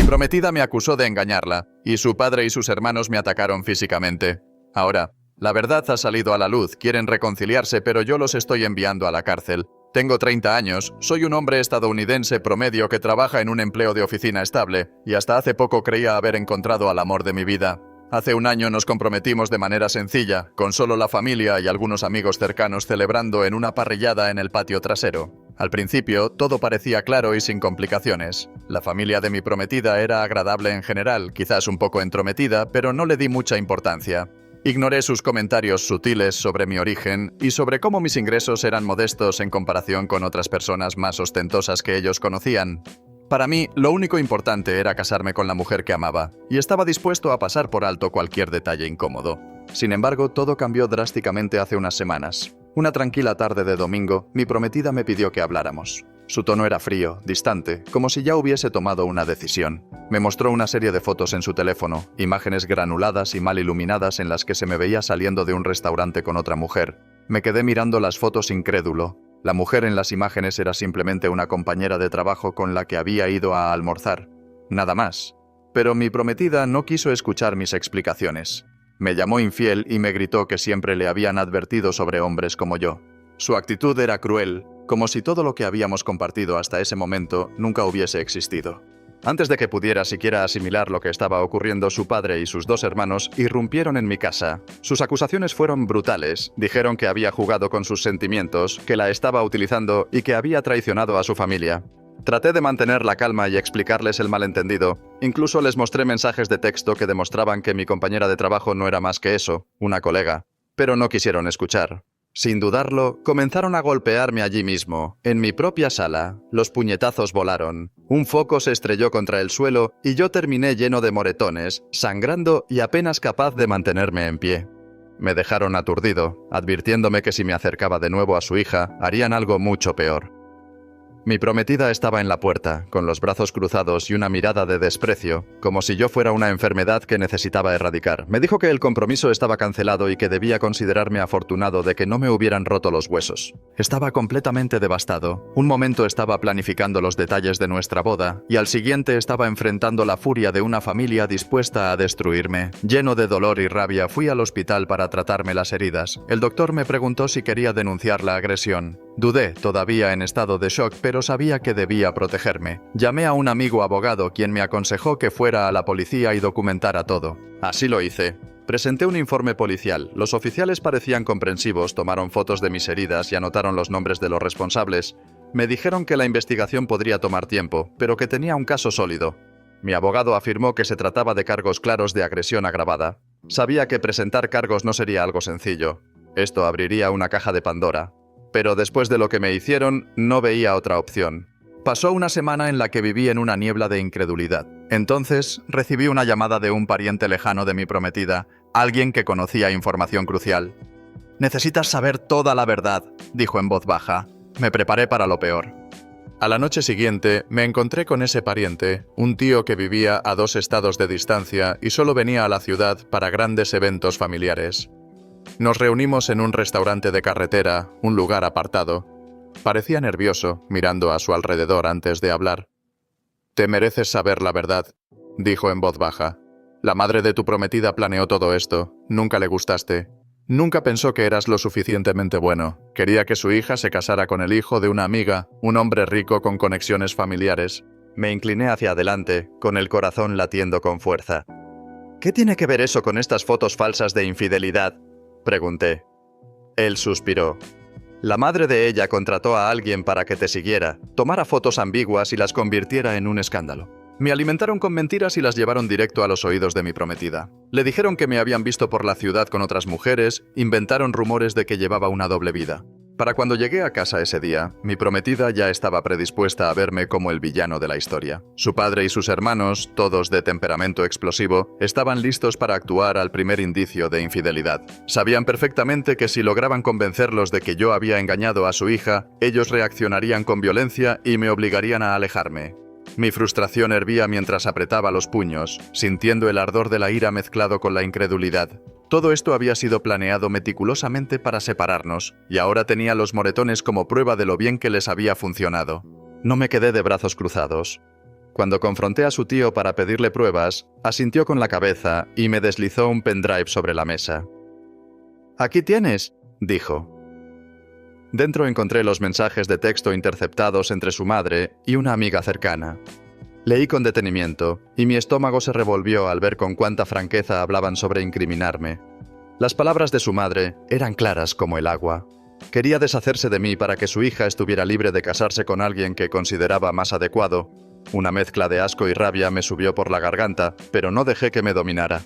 prometida me acusó de engañarla, y su padre y sus hermanos me atacaron físicamente. Ahora, la verdad ha salido a la luz, quieren reconciliarse, pero yo los estoy enviando a la cárcel. Tengo 30 años, soy un hombre estadounidense promedio que trabaja en un empleo de oficina estable, y hasta hace poco creía haber encontrado al amor de mi vida. Hace un año nos comprometimos de manera sencilla, con solo la familia y algunos amigos cercanos celebrando en una parrillada en el patio trasero. Al principio, todo parecía claro y sin complicaciones. La familia de mi prometida era agradable en general, quizás un poco entrometida, pero no le di mucha importancia. Ignoré sus comentarios sutiles sobre mi origen y sobre cómo mis ingresos eran modestos en comparación con otras personas más ostentosas que ellos conocían. Para mí, lo único importante era casarme con la mujer que amaba, y estaba dispuesto a pasar por alto cualquier detalle incómodo. Sin embargo, todo cambió drásticamente hace unas semanas. Una tranquila tarde de domingo, mi prometida me pidió que habláramos. Su tono era frío, distante, como si ya hubiese tomado una decisión. Me mostró una serie de fotos en su teléfono, imágenes granuladas y mal iluminadas en las que se me veía saliendo de un restaurante con otra mujer. Me quedé mirando las fotos incrédulo. La mujer en las imágenes era simplemente una compañera de trabajo con la que había ido a almorzar. Nada más. Pero mi prometida no quiso escuchar mis explicaciones. Me llamó infiel y me gritó que siempre le habían advertido sobre hombres como yo. Su actitud era cruel, como si todo lo que habíamos compartido hasta ese momento nunca hubiese existido. Antes de que pudiera siquiera asimilar lo que estaba ocurriendo, su padre y sus 2 hermanos irrumpieron en mi casa. Sus acusaciones fueron brutales. Dijeron que había jugado con sus sentimientos, que la estaba utilizando y que había traicionado a su familia. Traté de mantener la calma y explicarles el malentendido. Incluso les mostré mensajes de texto que demostraban que mi compañera de trabajo no era más que eso, una colega. Pero no quisieron escuchar. Sin dudarlo, comenzaron a golpearme allí mismo, en mi propia sala. Los puñetazos volaron. Un foco se estrelló contra el suelo y yo terminé lleno de moretones, sangrando y apenas capaz de mantenerme en pie. Me dejaron aturdido, advirtiéndome que si me acercaba de nuevo a su hija, harían algo mucho peor. Mi prometida estaba en la puerta, con los brazos cruzados y una mirada de desprecio, como si yo fuera una enfermedad que necesitaba erradicar. Me dijo que el compromiso estaba cancelado y que debía considerarme afortunado de que no me hubieran roto los huesos. Estaba completamente devastado. Un momento estaba planificando los detalles de nuestra boda, y al siguiente estaba enfrentando la furia de una familia dispuesta a destruirme. Lleno de dolor y rabia, fui al hospital para tratarme las heridas. El doctor me preguntó si quería denunciar la agresión. Dudé, todavía en estado de shock, pero sabía que debía protegerme. Llamé a un amigo abogado, quien me aconsejó que fuera a la policía y documentara todo. Así lo hice. Presenté un informe policial. Los oficiales parecían comprensivos, tomaron fotos de mis heridas y anotaron los nombres de los responsables. Me dijeron que la investigación podría tomar tiempo, pero que tenía un caso sólido. Mi abogado afirmó que se trataba de cargos claros de agresión agravada. Sabía que presentar cargos no sería algo sencillo. Esto abriría una caja de Pandora. Pero después de lo que me hicieron, no veía otra opción. Pasó una semana en la que viví en una niebla de incredulidad. Entonces, recibí una llamada de un pariente lejano de mi prometida, alguien que conocía información crucial. «Necesitas saber toda la verdad», dijo en voz baja. Me preparé para lo peor. A la noche siguiente, me encontré con ese pariente, un tío que vivía a 2 estados de distancia y solo venía a la ciudad para grandes eventos familiares. Nos reunimos en un restaurante de carretera, un lugar apartado. Parecía nervioso, mirando a su alrededor antes de hablar. «Te mereces saber la verdad», dijo en voz baja. «La madre de tu prometida planeó todo esto. Nunca le gustaste. Nunca pensó que eras lo suficientemente bueno. Quería que su hija se casara con el hijo de una amiga, un hombre rico con conexiones familiares». Me incliné hacia adelante, con el corazón latiendo con fuerza. «¿Qué tiene que ver eso con estas fotos falsas de infidelidad?», pregunté. Él suspiró. «La madre de ella contrató a alguien para que te siguiera, tomara fotos ambiguas y las convirtiera en un escándalo. Me alimentaron con mentiras y las llevaron directo a los oídos de mi prometida. Le dijeron que me habían visto por la ciudad con otras mujeres, inventaron rumores de que llevaba una doble vida. Para cuando llegué a casa ese día, mi prometida ya estaba predispuesta a verme como el villano de la historia. Su padre y sus hermanos, todos de temperamento explosivo, estaban listos para actuar al primer indicio de infidelidad. Sabían perfectamente que si lograban convencerlos de que yo había engañado a su hija, ellos reaccionarían con violencia y me obligarían a alejarme. Mi frustración hervía mientras apretaba los puños, sintiendo el ardor de la ira mezclado con la incredulidad. Todo esto había sido planeado meticulosamente para separarnos, y ahora tenía los moretones como prueba de lo bien que les había funcionado. No me quedé de brazos cruzados. Cuando confronté a su tío para pedirle pruebas, asintió con la cabeza y me deslizó un pendrive sobre la mesa. «Aquí tienes», dijo. Dentro encontré los mensajes de texto interceptados entre su madre y una amiga cercana. Leí con detenimiento, y mi estómago se revolvió al ver con cuánta franqueza hablaban sobre incriminarme. Las palabras de su madre eran claras como el agua. Quería deshacerse de mí para que su hija estuviera libre de casarse con alguien que consideraba más adecuado. Una mezcla de asco y rabia me subió por la garganta, pero no dejé que me dominara.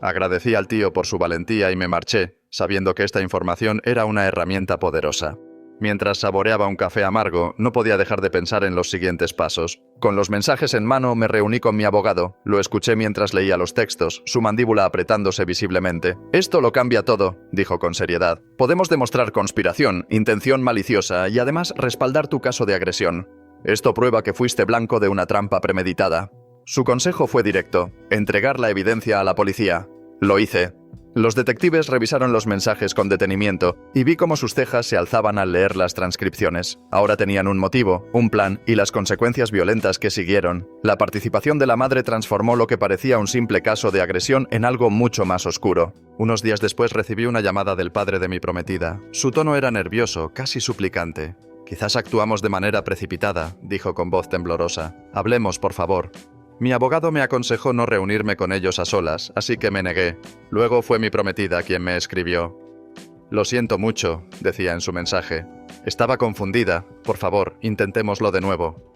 Agradecí al tío por su valentía y me marché, sabiendo que esta información era una herramienta poderosa. Mientras saboreaba un café amargo, no podía dejar de pensar en los siguientes pasos. Con los mensajes en mano, me reuní con mi abogado. Lo escuché mientras leía los textos, su mandíbula apretándose visiblemente. «Esto lo cambia todo», dijo con seriedad. «Podemos demostrar conspiración, intención maliciosa y además respaldar tu caso de agresión. Esto prueba que fuiste blanco de una trampa premeditada». Su consejo fue directo: entregar la evidencia a la policía. Lo hice. Los detectives revisaron los mensajes con detenimiento y vi cómo sus cejas se alzaban al leer las transcripciones. Ahora tenían un motivo, un plan y las consecuencias violentas que siguieron. La participación de la madre transformó lo que parecía un simple caso de agresión en algo mucho más oscuro. Unos días después recibí una llamada del padre de mi prometida. Su tono era nervioso, casi suplicante. «Quizás actuamos de manera precipitada», dijo con voz temblorosa. «Hablemos, por favor». Mi abogado me aconsejó no reunirme con ellos a solas, así que me negué. Luego fue mi prometida quien me escribió. «Lo siento mucho», decía en su mensaje. «Estaba confundida. Por favor, intentémoslo de nuevo».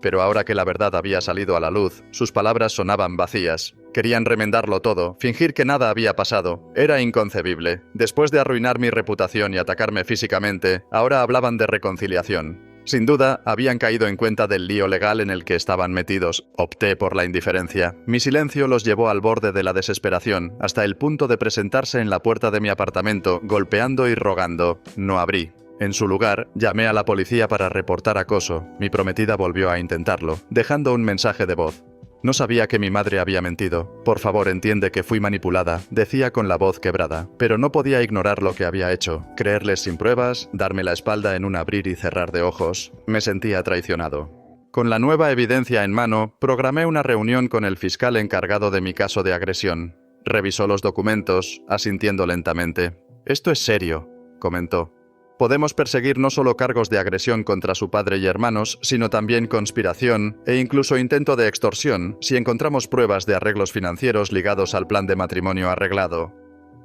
Pero ahora que la verdad había salido a la luz, sus palabras sonaban vacías. Querían remendarlo todo, fingir que nada había pasado. Era inconcebible. Después de arruinar mi reputación y atacarme físicamente, ahora hablaban de reconciliación. Sin duda, habían caído en cuenta del lío legal en el que estaban metidos. Opté por la indiferencia. Mi silencio los llevó al borde de la desesperación, hasta el punto de presentarse en la puerta de mi apartamento, golpeando y rogando. No abrí. En su lugar, llamé a la policía para reportar acoso. Mi prometida volvió a intentarlo, dejando un mensaje de voz. «No sabía que mi madre había mentido. Por favor, entiende que fui manipulada», decía con la voz quebrada. Pero no podía ignorar lo que había hecho. Creerles sin pruebas, darme la espalda en un abrir y cerrar de ojos. Me sentía traicionado. Con la nueva evidencia en mano, programé una reunión con el fiscal encargado de mi caso de agresión. Revisó los documentos, asintiendo lentamente. «Esto es serio», comentó. «Podemos perseguir no solo cargos de agresión contra su padre y hermanos, sino también conspiración e incluso intento de extorsión si encontramos pruebas de arreglos financieros ligados al plan de matrimonio arreglado».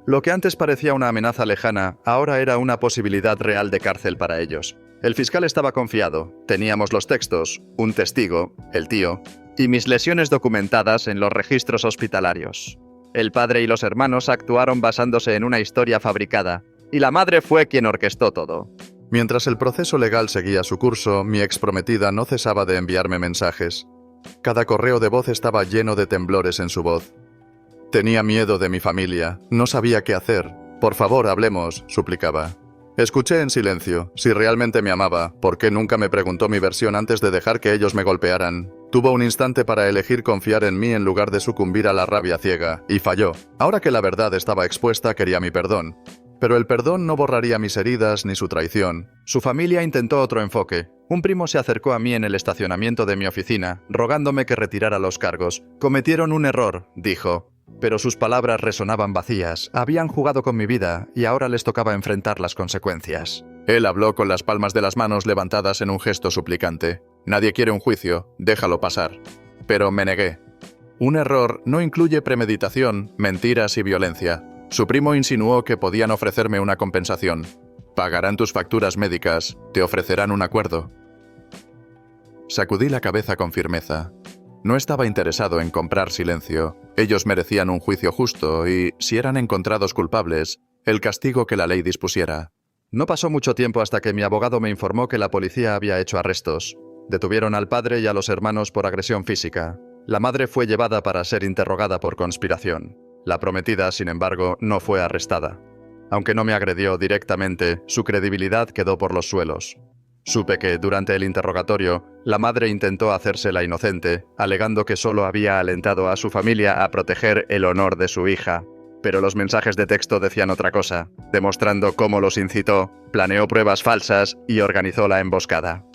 Lo que antes parecía una amenaza lejana, ahora era una posibilidad real de cárcel para ellos. El fiscal estaba confiado. Teníamos los textos, un testigo, el tío, y mis lesiones documentadas en los registros hospitalarios. El padre y los hermanos actuaron basándose en una historia fabricada, y la madre fue quien orquestó todo. Mientras el proceso legal seguía su curso, mi exprometida no cesaba de enviarme mensajes. Cada correo de voz estaba lleno de temblores en su voz. Tenía miedo de mi familia, no sabía qué hacer. «Por favor, hablemos», suplicaba. Escuché en silencio. Si realmente me amaba, ¿por qué nunca me preguntó mi versión antes de dejar que ellos me golpearan? Tuvo un instante para elegir confiar en mí en lugar de sucumbir a la rabia ciega, y falló. Ahora que la verdad estaba expuesta, quería mi perdón. Pero el perdón no borraría mis heridas ni su traición. Su familia intentó otro enfoque. Un primo se acercó a mí en el estacionamiento de mi oficina, rogándome que retirara los cargos. «Cometieron un error», dijo. Pero sus palabras resonaban vacías. Habían jugado con mi vida y ahora les tocaba enfrentar las consecuencias. Él habló con las palmas de las manos levantadas en un gesto suplicante. «Nadie quiere un juicio, déjalo pasar». Pero me negué. Un error no incluye premeditación, mentiras y violencia. Su primo insinuó que podían ofrecerme una compensación. «Pagarán tus facturas médicas, te ofrecerán un acuerdo». Sacudí la cabeza con firmeza. No estaba interesado en comprar silencio. Ellos merecían un juicio justo y, si eran encontrados culpables, el castigo que la ley dispusiera. No pasó mucho tiempo hasta que mi abogado me informó que la policía había hecho arrestos. Detuvieron al padre y a los hermanos por agresión física. La madre fue llevada para ser interrogada por conspiración. La prometida, sin embargo, no fue arrestada. Aunque no me agredió directamente, su credibilidad quedó por los suelos. Supe que, durante el interrogatorio, la madre intentó hacerse la inocente, alegando que solo había alentado a su familia a proteger el honor de su hija. Pero los mensajes de texto decían otra cosa, demostrando cómo los incitó, planeó pruebas falsas y organizó la emboscada.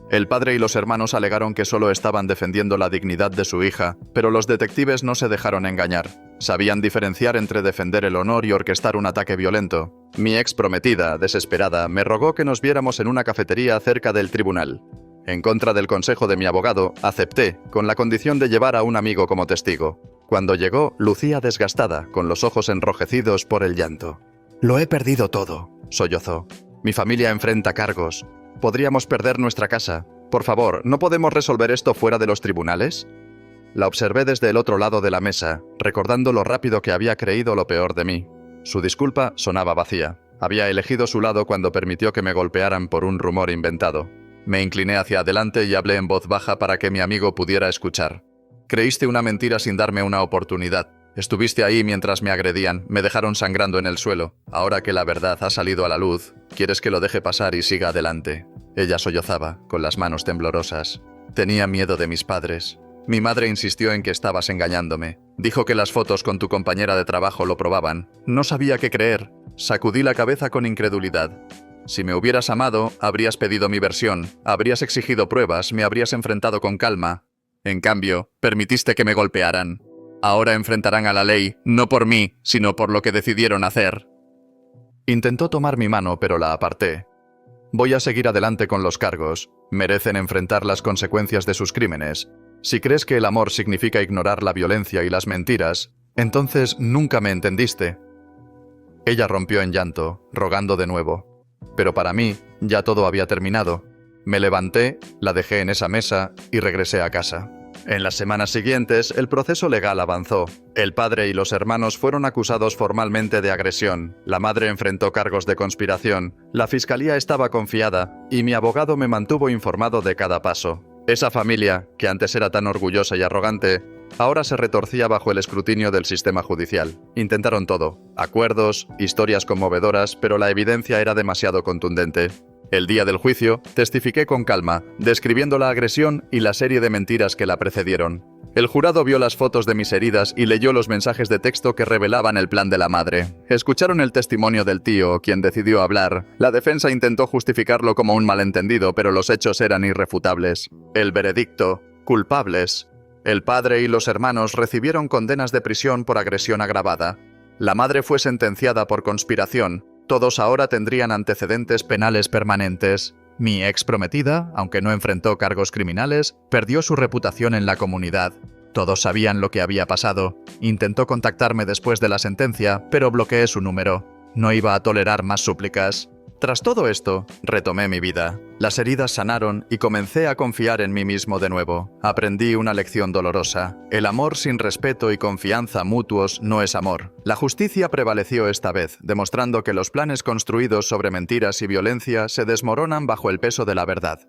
El padre y los hermanos alegaron que solo estaban defendiendo la dignidad de su hija, pero los detectives no se dejaron engañar. Sabían diferenciar entre defender el honor y orquestar un ataque violento. Mi ex prometida, desesperada, me rogó que nos viéramos en una cafetería cerca del tribunal. En contra del consejo de mi abogado, acepté, con la condición de llevar a un amigo como testigo. Cuando llegó, lucía desgastada, con los ojos enrojecidos por el llanto. «Lo he perdido todo», sollozó. «Mi familia enfrenta cargos. Podríamos perder nuestra casa. Por favor, ¿no podemos resolver esto fuera de los tribunales?» La observé desde el otro lado de la mesa, recordando lo rápido que había creído lo peor de mí. Su disculpa sonaba vacía. Había elegido su lado cuando permitió que me golpearan por un rumor inventado. Me incliné hacia adelante y hablé en voz baja para que mi amigo pudiera escuchar. «Creíste una mentira sin darme una oportunidad. Estuviste ahí mientras me agredían, me dejaron sangrando en el suelo. Ahora que la verdad ha salido a la luz, quieres que lo deje pasar y siga adelante». Ella sollozaba, con las manos temblorosas. «Tenía miedo de mis padres. Mi madre insistió en que estabas engañándome. Dijo que las fotos con tu compañera de trabajo lo probaban. No sabía qué creer. Sacudí la cabeza con incredulidad. Si me hubieras amado, habrías pedido mi versión, habrías exigido pruebas, me habrías enfrentado con calma. En cambio, permitiste que me golpearan. Ahora enfrentarán a la ley, no por mí, sino por lo que decidieron hacer». Intentó tomar mi mano, pero la aparté. «Voy a seguir adelante con los cargos. Merecen enfrentar las consecuencias de sus crímenes. Si crees que el amor significa ignorar la violencia y las mentiras, entonces nunca me entendiste». Ella rompió en llanto, rogando de nuevo. Pero para mí, ya todo había terminado. Me levanté, la dejé en esa mesa y regresé a casa. En las semanas siguientes, el proceso legal avanzó. El padre y los hermanos fueron acusados formalmente de agresión. La madre enfrentó cargos de conspiración. La fiscalía estaba confiada y mi abogado me mantuvo informado de cada paso. Esa familia, que antes era tan orgullosa y arrogante, ahora se retorcía bajo el escrutinio del sistema judicial. Intentaron todo: acuerdos, historias conmovedoras, pero la evidencia era demasiado contundente. El día del juicio, testifiqué con calma, describiendo la agresión y la serie de mentiras que la precedieron. El jurado vio las fotos de mis heridas y leyó los mensajes de texto que revelaban el plan de la madre. Escucharon el testimonio del tío, quien decidió hablar. La defensa intentó justificarlo como un malentendido, pero los hechos eran irrefutables. El veredicto: culpables. El padre y los hermanos recibieron condenas de prisión por agresión agravada. La madre fue sentenciada por conspiración. Todos ahora tendrían antecedentes penales permanentes. Mi ex prometida, aunque no enfrentó cargos criminales, perdió su reputación en la comunidad. Todos sabían lo que había pasado. Intentó contactarme después de la sentencia, pero bloqueé su número. No iba a tolerar más súplicas. Tras todo esto, retomé mi vida. Las heridas sanaron y comencé a confiar en mí mismo de nuevo. Aprendí una lección dolorosa. El amor sin respeto y confianza mutuos no es amor. La justicia prevaleció esta vez, demostrando que los planes construidos sobre mentiras y violencia se desmoronan bajo el peso de la verdad.